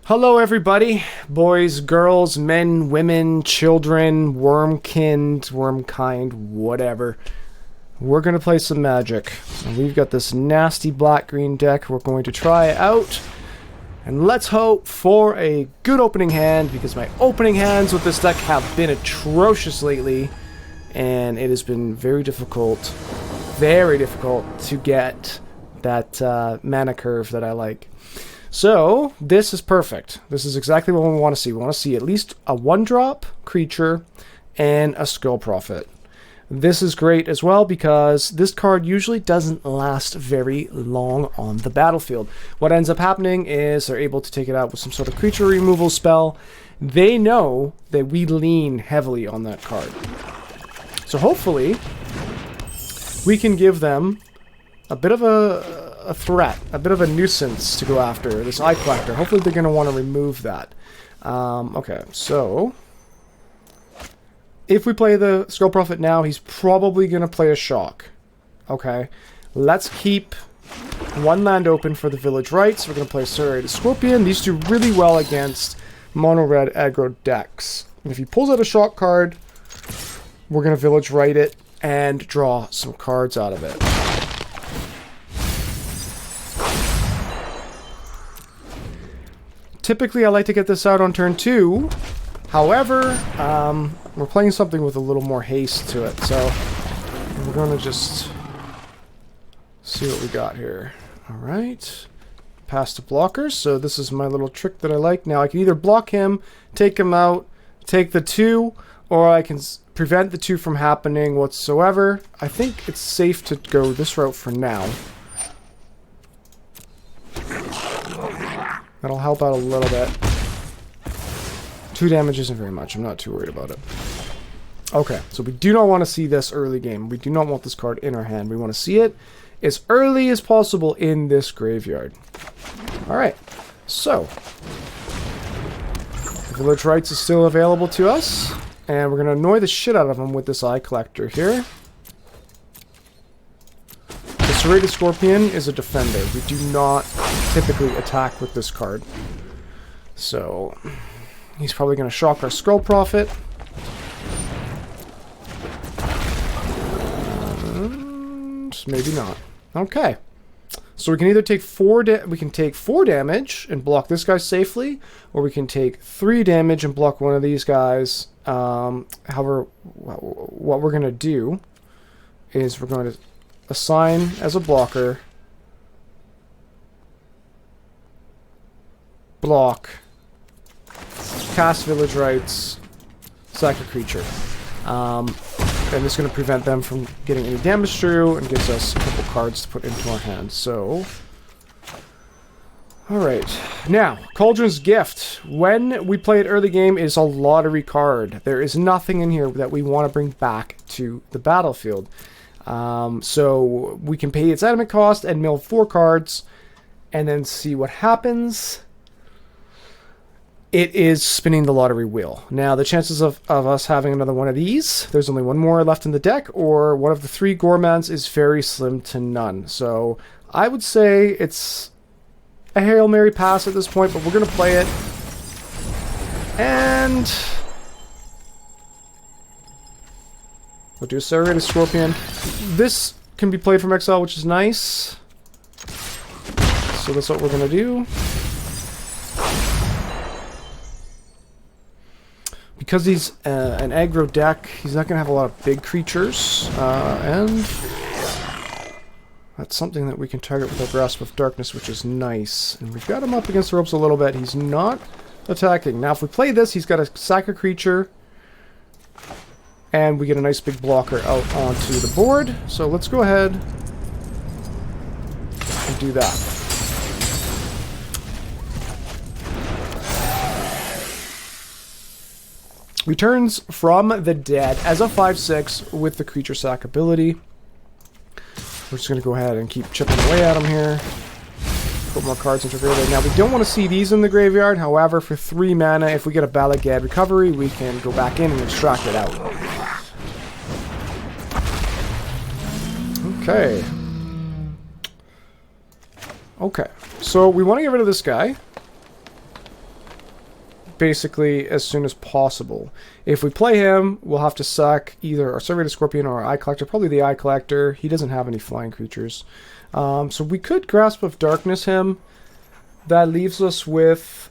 Hello everybody, boys, girls, men, women, children, wormkind, whatever. We're going to play some Magic. And we've got this nasty black-green deck. We're going to try it out. And let's hope for a good opening hand, because my opening hands with this deck have been atrocious lately. And it has been very difficult to get that mana curve that I like. So, this is perfect. This is exactly what we want to see. We want to see at least a 1-drop creature and a Skull Prophet. This is great as well because this card usually doesn't last very long on the battlefield. What ends up happening is they're able to take it out with some sort of creature removal spell. They know that we lean heavily on that card. So hopefully, we can give them a bit of a threat, a bit of a nuisance to go after, this Eye Collector. Hopefully they're going to want to remove that. Okay, so if we play the Skull Prophet now, he's probably going to play a Shock. Okay, let's keep one land open for the Village Rites. We're going to play Serrated Scorpion. These do really well against mono-red aggro decks. And if he pulls out a Shock card, we're going to Village Rite it and draw some cards out of it. Typically, I like to get this out on turn 2. However, we're playing something with a little more haste to it, so we're going to just see what we got here. Alright. Pass to blockers, so this is my little trick that I like. Now, I can either block him, take him out, take the 2, or I can prevent the 2 from happening whatsoever. I think it's safe to go this route for now. That'll help out a little bit. 2 damage isn't very much. I'm not too worried about it. Okay, so we do not want to see this early game. We do not want this card in our hand. We want to see it as early as possible in this graveyard. Alright, so Village Rites is still available to us. And we're going to annoy the shit out of them with this Eye Collector here. The Serrated Scorpion is a defender. We do not typically attack with this card. So, he's probably going to shock our Skull Prophet. Maybe not. Okay. So we can either take 4 damage and block this guy safely, or we can take 3 damage and block one of these guys. However, what we're going to do is we're going to assign as a blocker, block, cast Village Rites, sack a creature. And this is going to prevent them from getting any damage through and gives us a couple cards to put into our hand. So, alright. Now, Cauldron's Gift. When we play it early game, is a lottery card. There is nothing in here that we want to bring back to the battlefield. So, we can pay its element cost and mill 4 cards and then see what happens. It is spinning the lottery wheel. Now, the chances of us having another one of these, there's only one more left in the deck, or one of the 3 Gormans is very slim to none. So, I would say it's a Hail Mary pass at this point, but we're going to play it. And we'll do a Serrated Scorpion. This can be played from exile, which is nice. So that's what we're going to do. Because he's an aggro deck, he's not going to have a lot of big creatures, and that's something that we can target with our Grasp of Darkness, which is nice. And we've got him up against the ropes a little bit. He's not attacking. Now, if we play this, he's got to sack a creature, and we get a nice big blocker out onto the board. So let's go ahead and do that. Returns from the dead as a 5/6 with the creature sack ability. We're just going to go ahead and keep chipping away at him here. Put more cards into graveyard. Now, we don't want to see these in the graveyard. However, for 3 mana, if we get a Balagad recovery, we can go back in and extract it out. Okay. Okay. So, we want to get rid of this guy. basically as soon as possible. If we play him, we'll have to sack either our Survey to Scorpion or our Eye Collector. Probably the Eye Collector. He doesn't have any flying creatures. So we could Grasp of Darkness him. That leaves us with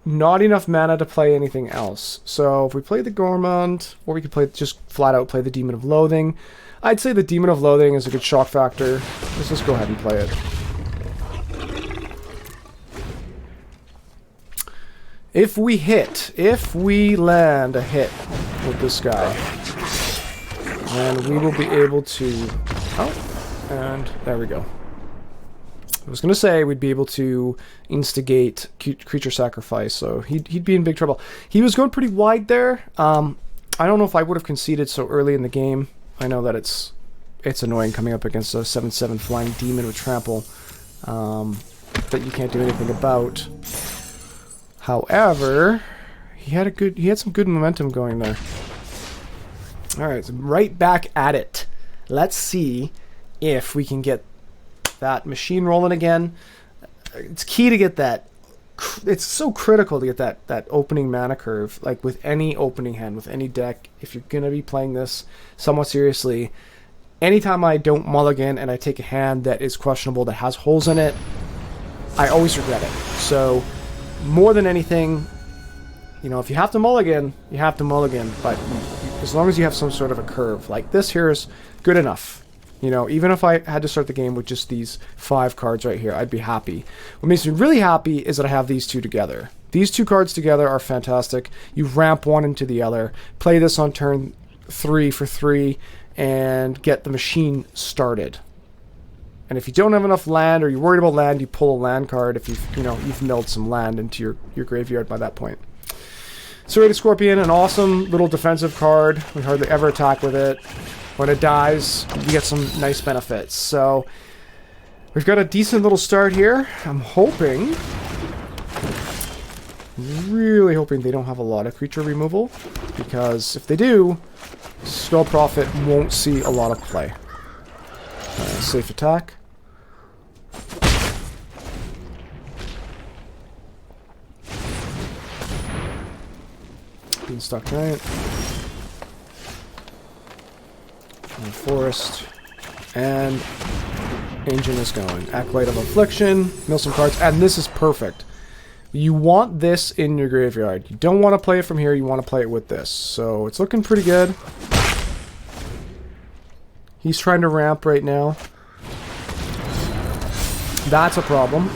not enough mana to play anything else. So if we play the Gourmand, or we could play just flat out play the Demon of Loathing. I'd say the Demon of Loathing is a good shock factor. Let's just go ahead and play it. If we land a hit with this guy, then we will be able to... Oh, and there we go. I was going to say we'd be able to instigate creature sacrifice, so he'd be in big trouble. He was going pretty wide there. I don't know if I would have conceded so early in the game. I know that it's annoying coming up against a 7/7 flying demon with trample that you can't do anything about. However, he had some good momentum going there. All right, so right back at it. Let's see if we can get that machine rolling again. It's key to get that. It's so critical to get that opening mana curve. Like with any opening hand, with any deck, if you're gonna be playing this somewhat seriously, anytime I don't mulligan and I take a hand that is questionable, that has holes in it, I always regret it. So more than anything, you know, if you have to mulligan, you have to mulligan. But as long as you have some sort of a curve, like this here is good enough. You know, even if I had to start the game with just these 5 cards right here, I'd be happy. What makes me really happy is that I have these two together. These two cards together are fantastic. You ramp one into the other, play this on turn 3 for 3, and get the machine started. And if you don't have enough land, or you're worried about land, you pull a land card if you've milled some land into your graveyard by that point. Serrated Scorpion, an awesome little defensive card. We hardly ever attack with it. When it dies, you get some nice benefits. So we've got a decent little start here. I'm hoping, really hoping they don't have a lot of creature removal, because if they do, Skull Prophet won't see a lot of play. Safe attack. Beanstalk Giant. Forest, and Ancient is going. Acolyte of Affliction, mill some cards, and this is perfect. You want this in your graveyard. You don't want to play it from here, you want to play it with this. So it's looking pretty good. He's trying to ramp right now. That's a problem.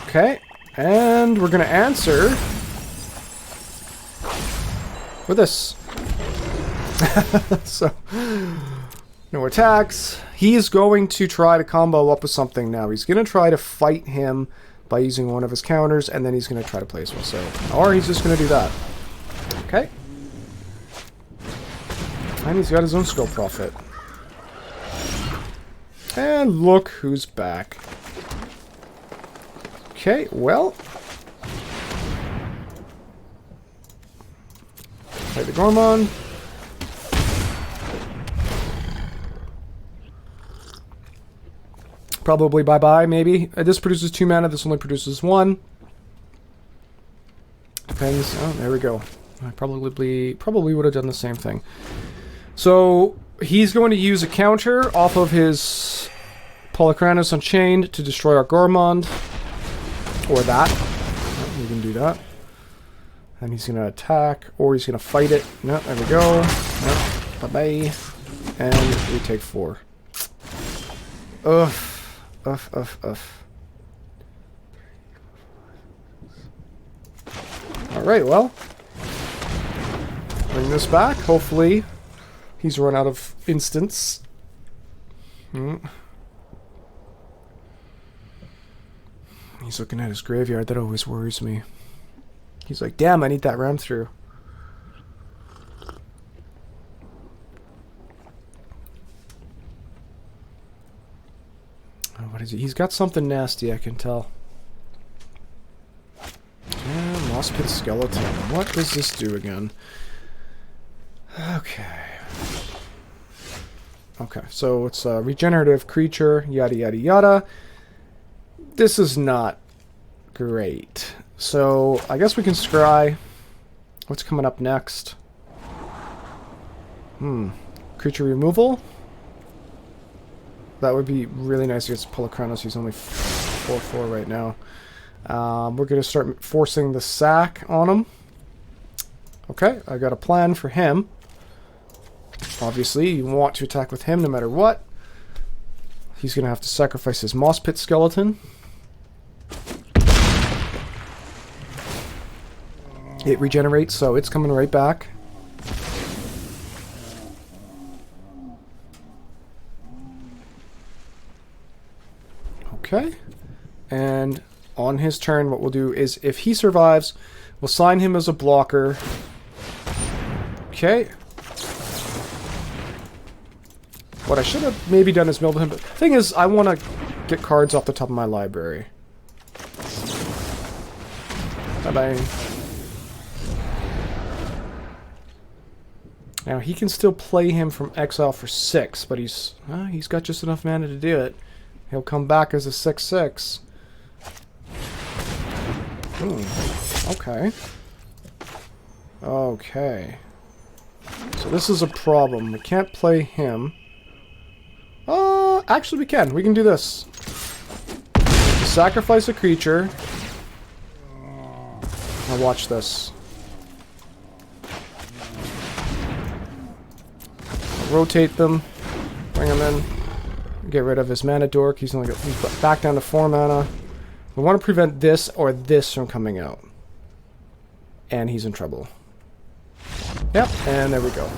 Okay, and we're going to answer with this. So, no attacks. He's going to try to combo up with something now. He's going to try to fight him by using one of his counters, and then he's going to try to play as well. So, or he's just going to do that. Okay. And he's got his own Skull Prophet. And look who's back. Okay, well. Play the Gourmand. Probably bye-bye, maybe. This produces 2 mana, this only produces 1. Depends. Oh, there we go. I probably would have done the same thing. So, he's going to use a counter off of his Polukranos Unchained to destroy our Gourmand. Or that. We can do that. And he's going to attack, or he's going to fight it. No, there we go. No, bye-bye. And we take 4. Ugh. Alright, well. Bring this back. Hopefully, he's run out of instants. He's looking at his graveyard. That always worries me. He's like, damn, I need that ram through. What is he? He's got something nasty, I can tell. Yeah, Moss Pit Skeleton. What does this do again? Okay. Okay, so it's a regenerative creature, yada yada yada. This is not Great. So, I guess we can scry. What's coming up next? Creature removal? That would be really nice against Polukranos. He's only 4/4 right now. We're going to start forcing the sack on him. Okay, I got a plan for him. Obviously, you want to attack with him no matter what. He's going to have to sacrifice his Moss Pit skeleton. It regenerates, so it's coming right back. Okay. And on his turn, what we'll do is, if he survives, we'll sign him as a blocker. Okay. What I should have maybe done is milled him, but the thing is, I want to get cards off the top of my library. Bye-bye. Now, he can still play him from exile for 6, but he's got just enough mana to do it. He'll come back as a 6/6. Okay. Okay. So this is a problem. We can't play him. Actually we can. We can do this. Sacrifice a creature. Now watch this. Rotate them. Bring him in. Get rid of his mana dork. He's back down to 4 mana. We want to prevent this or this from coming out. And he's in trouble. Yep, and there we go.